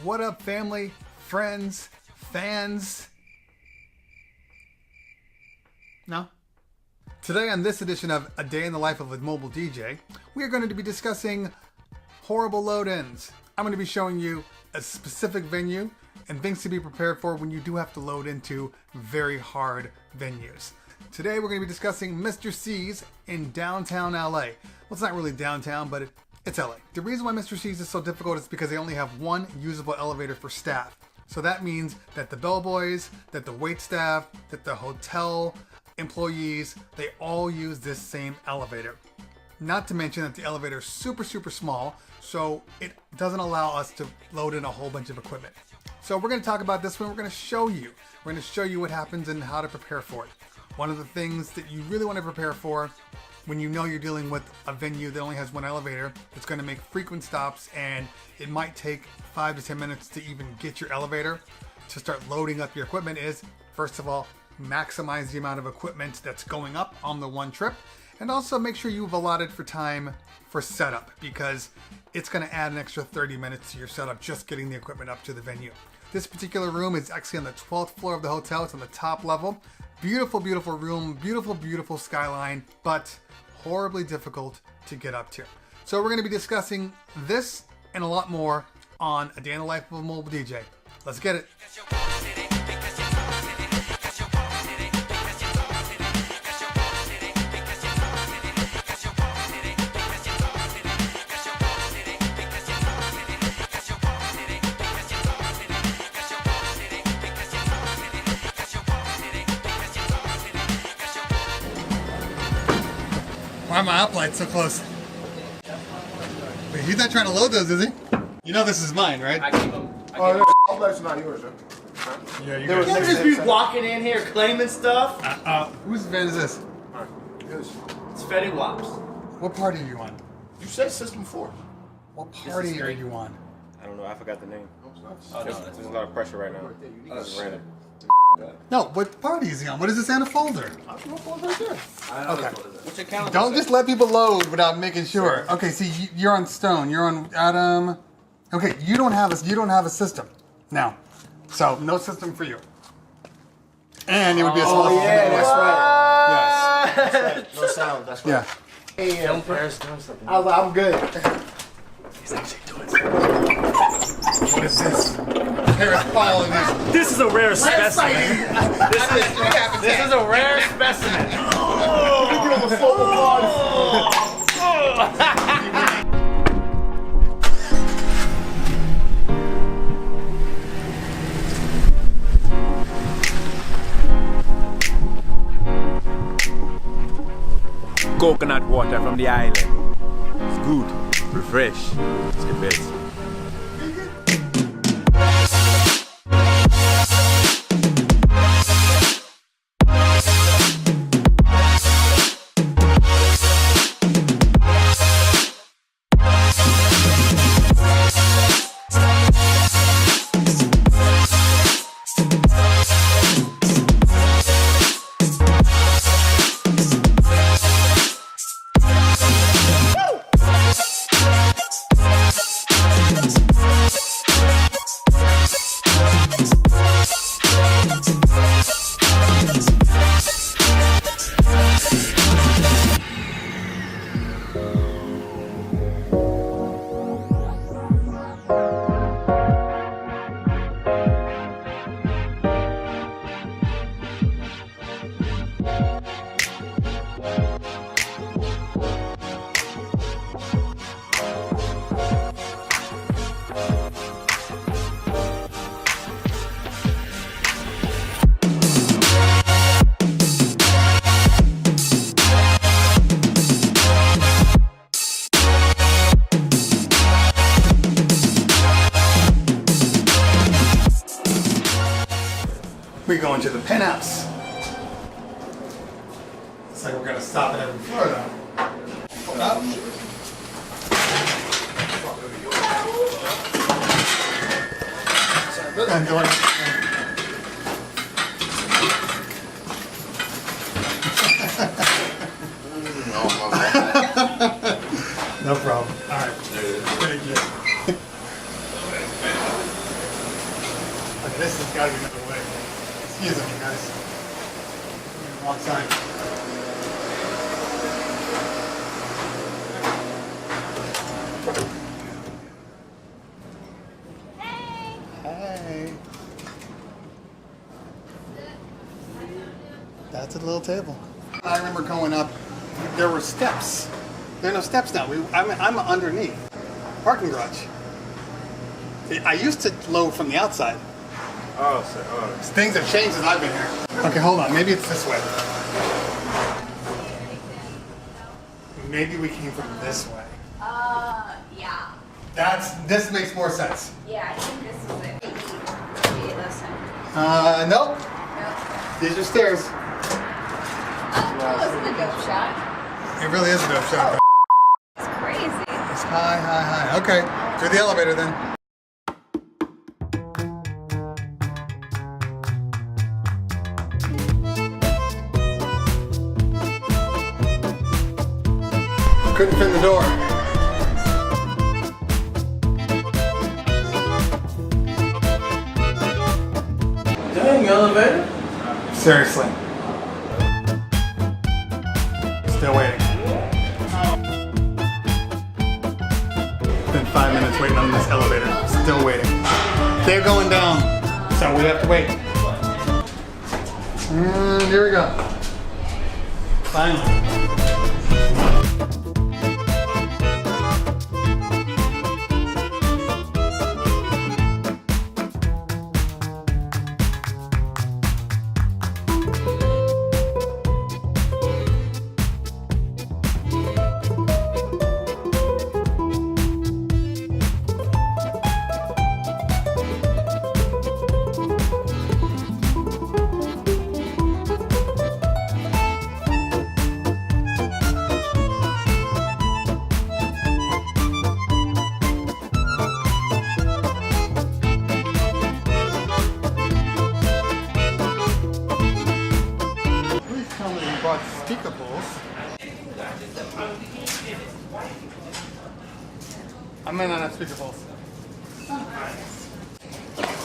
What up, family, friends, fans? No? Today on this edition of A Day in the Life of a Mobile DJ, we are going to be discussing horrible load-ins. I'm going to be showing you a specific venue and things to be prepared for when you do have to load into very hard venues. Today we're going to be discussing Mr. C's in downtown LA. Well, it's not really downtown, but it's LA. The reason why Mr. C's is so difficult is because they only have one usable elevator for staff. So that means that the bellboys, that the wait staff, that the hotel employees, they all use this same elevator. Not to mention that the elevator is super small, so it doesn't allow us to load in a whole bunch of equipment. So we're going to talk about this one. We're going to show you. We're going to show you what happens and how to prepare for it. One of the things that you really want to prepare for when you know you're dealing with a venue that only has one elevator, it's going to make frequent stops, and it might take 5 to 10 minutes to even get your elevator to start loading up your equipment is, first of all, maximize the amount of equipment that's going up on the one trip, and also make sure you've allotted for time for setup, because it's going to add an extra 30 minutes to your setup just getting the equipment up to the venue. This particular room is actually on the 12th floor of the hotel. It's on the top level. Beautiful room, beautiful skyline, but horribly difficult to get up to. So we're going to be discussing this and a lot more on A Day in the Life of a Mobile DJ. Let's get it. Why are my op lights so close? Wait, he's not trying to load those, is he? You know this is mine, right? I keep them. Oh, op lights are not yours, huh? Yeah, you You guys. just be walking in here claiming stuff. Whose van is this? It's Fetty Wops. What party are you on? You said System 4. What party are you on? I don't know. I forgot the name. Oh, There's a lot of pressure right now. It's random. No, what party is he on? What is this in a folder? Right there. Okay. What's your calendar? Don't just let people load without making sure. Okay, see, you're on Stone. You're on Adam. Okay, you don't have a system now, so no system for you. And it would be a small. Oh, yeah, that's right. Yes. That's right. No sound, that's right. Yeah. Hey, Don't press doing something. I'm good. He's actually doing something. What is this? Paris following this. This is a rare specimen. This is a rare specimen. Coconut water from the island. It's good, refresh. It's the best. We're going to the penthouse. Looks like we're gonna stop at every floor though. Up. And door. No problem. All right. Thank you. This has got to be another way. Excuse me, guys. Wrong side. Hey. That's a little table. I remember going up, there were steps. There are no steps now. I'm underneath. Parking garage. I used to load from the outside. Oh, so, Things have changed since I've been here. Okay, hold on. Maybe it's this way. Maybe we came from this way. Yeah. This makes more sense. Yeah, I think this is it. Maybe listen. Nope. Nope. These are stairs. That wasn't a dope shot. It really is a dope shot. It's crazy. It's high, high, high. Okay, through the elevator then. Couldn't fit in the door. Dang, elevator. Seriously. Still waiting. Been 5 minutes waiting on this elevator. Still waiting. They're going down, so we have to wait. And here we go. Finally. Brought speaker pulls. I may not have speaker pulls.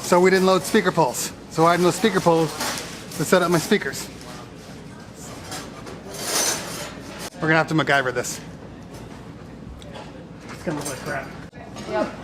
So we didn't load speaker pulls. So I had no speaker pulls to set up my speakers. We're gonna have to MacGyver this. It's gonna look like crap. Yep.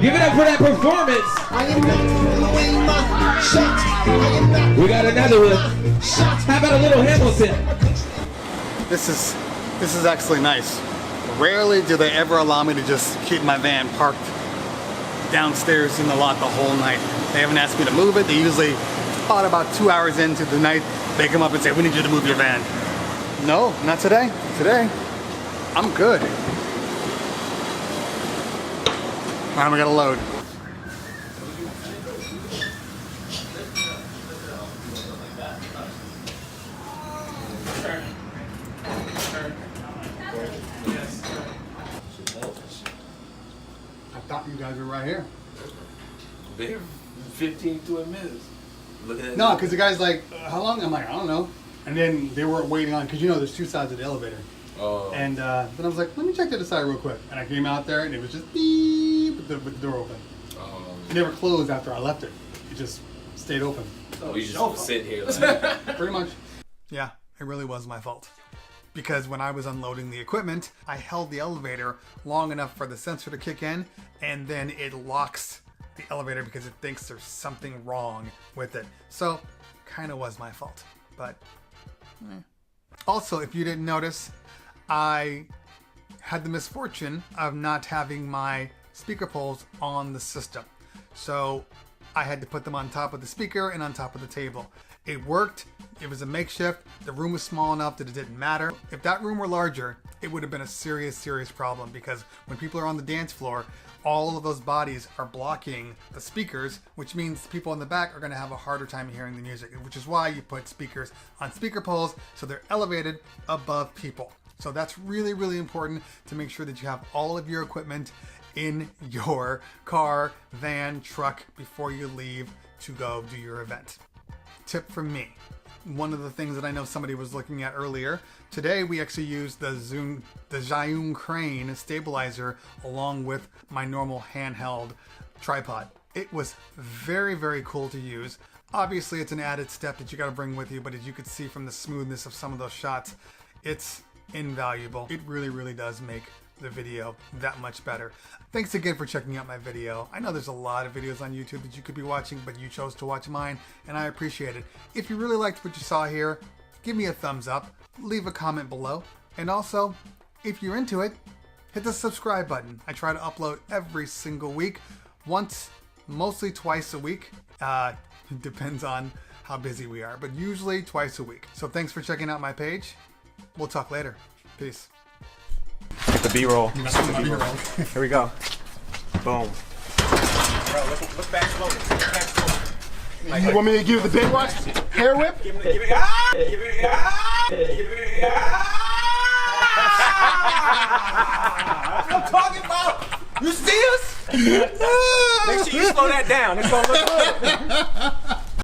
Give it up for that performance. We got another one. How about a little Hamilton? This is actually nice. Rarely do they ever allow me to just keep my van parked downstairs in the lot the whole night. They haven't asked me to move it. They usually, about 2 hours into the night, they come up and say, we need you to move your van. No, not today. Today, I'm good. All right, we gotta load. I thought you guys were right here. 15 to a minute. Look at No, because the guy's like, how long? I'm like, I don't know. And then they weren't waiting on, because you know there's two sides of the elevator. Oh. And then I was like, let me check to the side real quick. And I came out there and it was just beep with the door open. It never closed after I left it. It just stayed open. Oh, you just sit here like Pretty much. Yeah, it really was my fault. Because when I was unloading the equipment, I held the elevator long enough for the sensor to kick in, and then it locks the elevator because it thinks there's something wrong with it. So, kind of was my fault. But, Also, if you didn't notice, I had the misfortune of not having my speaker poles on the system. So, I had to put them on top of the speaker and on top of the table. It worked. It was a makeshift. The room was small enough that it didn't matter. If that room were larger, it would have been a serious, serious problem, because when people are on the dance floor, all of those bodies are blocking the speakers, which means the people in the back are going to have a harder time hearing the music, which is why you put speakers on speaker poles so they're elevated above people. So that's really, really important to make sure that you have all of your equipment in your car, van, truck before you leave to go do your event. Tip from me. One of the things that I know somebody was looking at earlier, today we actually used the Zhiyun Crane stabilizer along with my normal handheld tripod. It was very, very cool to use. Obviously it's an added step that you got to bring with you, but as you could see from the smoothness of some of those shots, it's invaluable. It really, really does make the video that much better. Thanks again for checking out my video. I know there's a lot of videos on YouTube that you could be watching, but you chose to watch mine, and I appreciate it. If you really liked what you saw here, give me a thumbs up, leave a comment below, and also, if you're into it, hit the subscribe button. I try to upload every single week, once, mostly twice a week. It depends on how busy we are, but usually twice a week. So thanks for checking out my page. We'll talk later. Peace. Get the B-roll. Here we go. Boom. Bro, look back slowly. Look back slowly. You want me to give it the big watch? Hair whip? Give it ah! Give it ah! Give it ah! That's what I'm talking about. You see us? Make sure you slow that down. It's gonna look good.